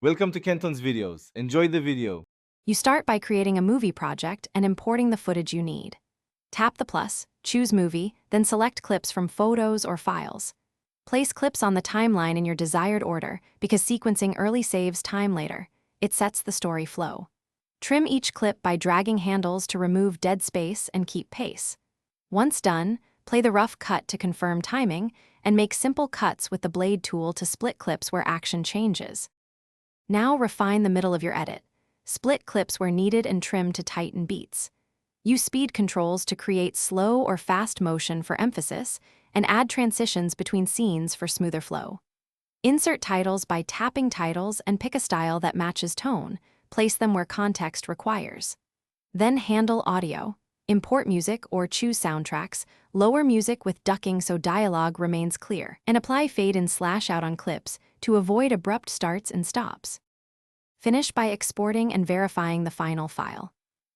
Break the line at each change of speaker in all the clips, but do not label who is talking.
Welcome to Kenton's videos. Enjoy the video.
You start by creating a movie project and importing the footage you need. Tap the plus, choose Movie, then select clips from photos or files. Place clips on the timeline in your desired order because sequencing early saves time later. It sets the story flow. Trim each clip by dragging handles to remove dead space and keep pace. Once done, play the rough cut to confirm timing and make simple cuts with the blade tool to split clips where action changes. Now refine the middle of your edit. Split clips where needed and trim to tighten beats. Use speed controls to create slow or fast motion for emphasis, and add transitions between scenes for smoother flow. Insert titles by tapping titles and pick a style that matches tone. Place them where context requires. Then handle audio. Import music or choose soundtracks, lower music with ducking so dialogue remains clear, and apply fade and slash out on clips to avoid abrupt starts and stops. Finish by exporting and verifying the final file.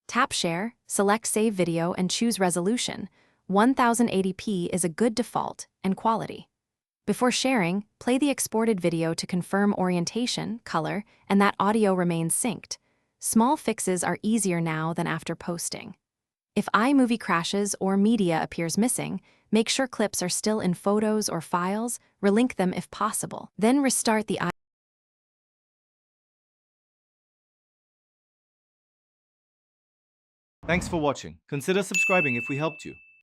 Tap Share, select Save Video and choose Resolution. 1080p is a good default and quality. Before sharing, play the exported video to confirm orientation, color, and that audio remains synced. Small fixes are easier now than after posting. If iMovie crashes or media appears missing, make sure clips are still in photos or files, relink them if possible. Then restart the
Thanks for watching. Consider subscribing if we helped you.